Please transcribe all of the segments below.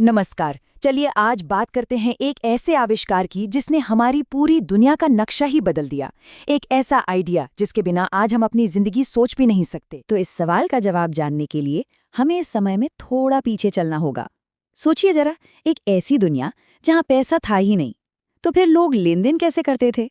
नमस्कार। चलिए आज बात करते हैं एक ऐसे आविष्कार की जिसने हमारी पूरी दुनिया का नक्शा ही बदल दिया। एक ऐसा आइडिया जिसके बिना आज हम अपनी जिंदगी सोच भी नहीं सकते। तो इस सवाल का जवाब जानने के लिए हमें इस समय में थोड़ा पीछे चलना होगा। सोचिए जरा, एक ऐसी दुनिया जहां पैसा था ही नहीं, तो फिर लोग लेन देन कैसे करते थे?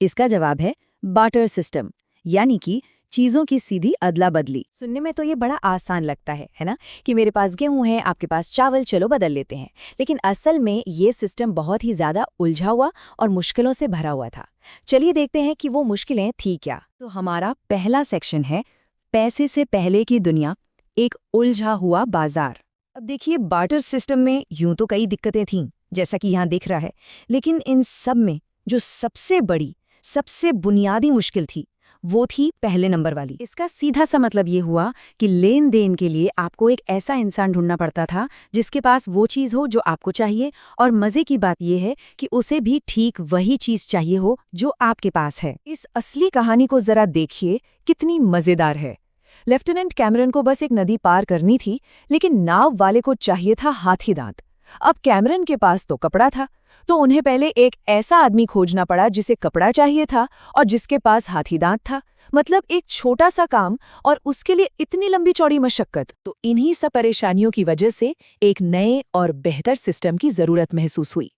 इसका जवाब है बार्टर सिस्टम, यानी कि चीजों की सीधी अदला बदली। सुनने में तो ये बड़ा आसान लगता है ना, कि मेरे पास गेहूं है, आपके पास चावल, चलो बदल लेते हैं। लेकिन असल में ये सिस्टम बहुत ही ज्यादा उलझा हुआ और मुश्किलों से भरा हुआ था। चलिए देखते हैं कि वो मुश्किलें थी क्या। तो हमारा पहला सेक्शन है पैसे से पहले की दुनिया, एक उलझा हुआ बाजार। अब देखिए, बार्टर सिस्टम में यूं तो कई दिक्कतें थीं, जैसा कि यहाँ दिख रहा है, लेकिन इन सब में जो सबसे बड़ी, सबसे बुनियादी मुश्किल थी, वो थी पहले नंबर वाली। इसका सीधा सा मतलब ये हुआ कि लेन देन के लिए आपको एक ऐसा इंसान ढूंढना पड़ता था जिसके पास वो चीज़ हो जो आपको चाहिए, और मज़े की बात ये है कि उसे भी ठीक वही चीज़ चाहिए हो जो आपके पास है। इस असली कहानी को जरा देखिए, कितनी मजेदार है। लेफ्टिनेंट कैमरन को बस एक नदी पार करनी थी, लेकिन नाव वाले को चाहिए था हाथी दांत। अब कैमरन के पास तो कपड़ा था, तो उन्हें पहले एक ऐसा आदमी खोजना पड़ा जिसे कपड़ा चाहिए था और जिसके पास हाथी दांत था। मतलब एक छोटा सा काम, और उसके लिए इतनी लंबी चौड़ी मशक्कत। तो इन्हीं सब परेशानियों की वजह से एक नए और बेहतर सिस्टम की जरूरत महसूस हुई,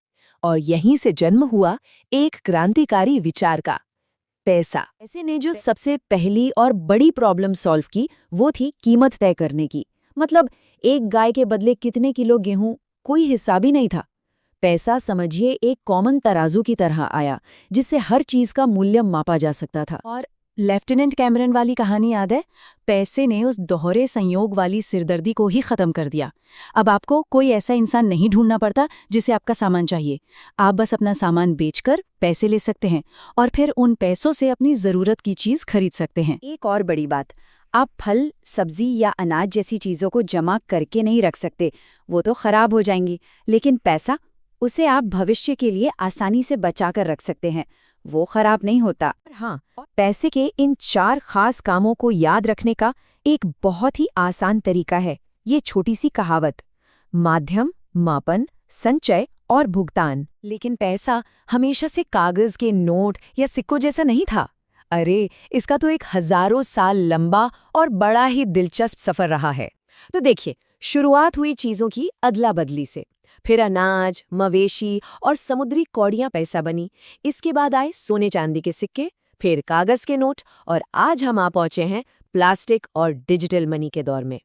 और यहीं से जन्म हुआ एक क्रांतिकारी विचार का, पैसा। ऐसे ने जो सबसे पहली और बड़ी प्रॉब्लम सॉल्व की, वो थी कीमत तय करने की। मतलब एक गाय के बदले कितने किलो गेहूं, कोई हिसाब ही नहीं था। पैसा समझिए एक कॉमन तराजू की तरह आया, जिससे हर चीज का मूल्य मापा जा सकता था। और लेफ्टिनेंट कैमरन वाली कहानी याद है? पैसे ने उस दोहरे संयोग वाली सिरदर्दी को ही खत्म कर दिया। अब आपको कोई ऐसा इंसान नहीं ढूंढना पड़ता जिसे आपका सामान चाहिए। आप बस अपना सामान बेचकर पैसे ले सकते हैं, और फिर उन पैसों से अपनी जरूरत की चीज खरीद सकते हैं। एक और बड़ी बात, आप फल, सब्जी या अनाज जैसी चीजों को जमा करके नहीं रख सकते, वो तो खराब हो जाएंगी। लेकिन पैसा, उसे आप भविष्य के लिए आसानी से बचा कर रख सकते हैं, वो खराब नहीं होता। हाँ, पैसे के इन 4 खास कामों को याद रखने का एक बहुत ही आसान तरीका है ये छोटी सी कहावत: माध्यम, मापन, संचय और भुगतान। लेकिन पैसा हमेशा से कागज के नोट या सिक्कों जैसा नहीं था। अरे, इसका तो एक हजारों साल लंबा और बड़ा ही दिलचस्प सफर रहा है। तो देखिए, शुरुआत हुई चीजों की अदला बदली से, फिर अनाज, मवेशी और समुद्री कौड़ियां पैसा बनी। इसके बाद आए सोने चांदी के सिक्के, फिर कागज के नोट, और आज हम आ पहुंचे हैं प्लास्टिक और डिजिटल मनी के दौर में।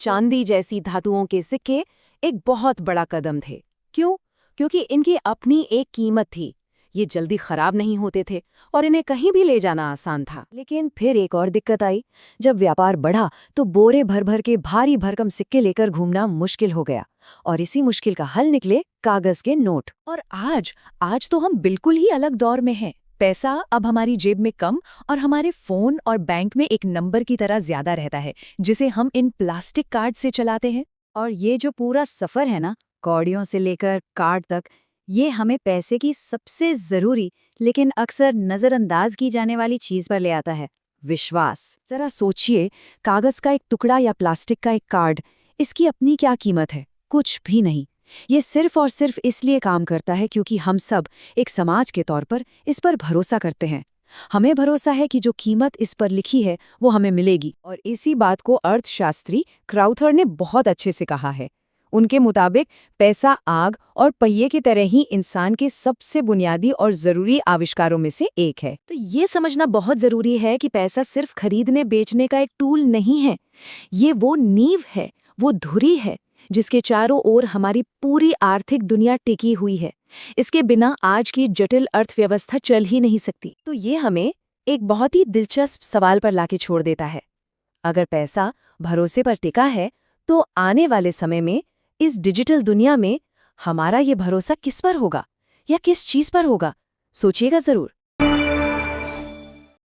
चांदी जैसी धातुओं के सिक्के एक बहुत बड़ा कदम थे। क्यों? क्योंकि इनकी अपनी एक कीमत थी। ये जल्दी खराब नहीं होते थे और इन्हें कहीं भी ले जाना आसान था। लेकिन फिर एक और दिक्कत आई। जब व्यापार बढ़ा तो बोरे भर भर के भारी भरकम सिक्के लेकर घूमना मुश्किल हो गया, और इसी मुश्किल का हल निकले कागज के नोट। और आज तो हम बिल्कुल ही अलग दौर में हैं। पैसा अब हमारी जेब में कम और हमारे फोन और बैंक में एक नंबर की तरह ज्यादा रहता है, जिसे हम इन प्लास्टिक कार्ड से चलाते हैं। और ये जो पूरा सफर है ना, कौड़ियों से लेकर कार्ड तक, ये हमें पैसे की सबसे जरूरी लेकिन अक्सर नजरअंदाज की जाने वाली चीज पर ले आता है, विश्वास। जरा सोचिए, कागज का एक टुकड़ा या प्लास्टिक का एक कार्ड, इसकी अपनी क्या कीमत है? कुछ भी नहीं। ये सिर्फ और सिर्फ इसलिए काम करता है क्योंकि हम सब एक समाज के तौर पर इस पर भरोसा करते हैं। हमें भरोसा है कि जो कीमत इस पर लिखी है वो हमें मिलेगी। और इसी बात को अर्थशास्त्री क्राउथर ने बहुत अच्छे से कहा है। उनके मुताबिक पैसा आग और पहिए की तरह ही इंसान के सबसे बुनियादी और जरूरी आविष्कारों में से एक है। तो ये समझना बहुत जरूरी है कि पैसा सिर्फ खरीदने बेचने का एक टूल नहीं है। ये वो नींव है, वो धुरी है, जिसके चारों ओर हमारी पूरी आर्थिक दुनिया टिकी हुई है। इसके बिना आज की जटिल अर्थव्यवस्था चल ही नहीं सकती। तो ये हमें एक बहुत ही दिलचस्प सवाल पर लाके छोड़ देता है। अगर पैसा भरोसे पर टिका है, तो आने वाले समय में इस डिजिटल दुनिया में हमारा ये भरोसा किस पर होगा, या किस चीज पर होगा? सोचिएगा जरूर।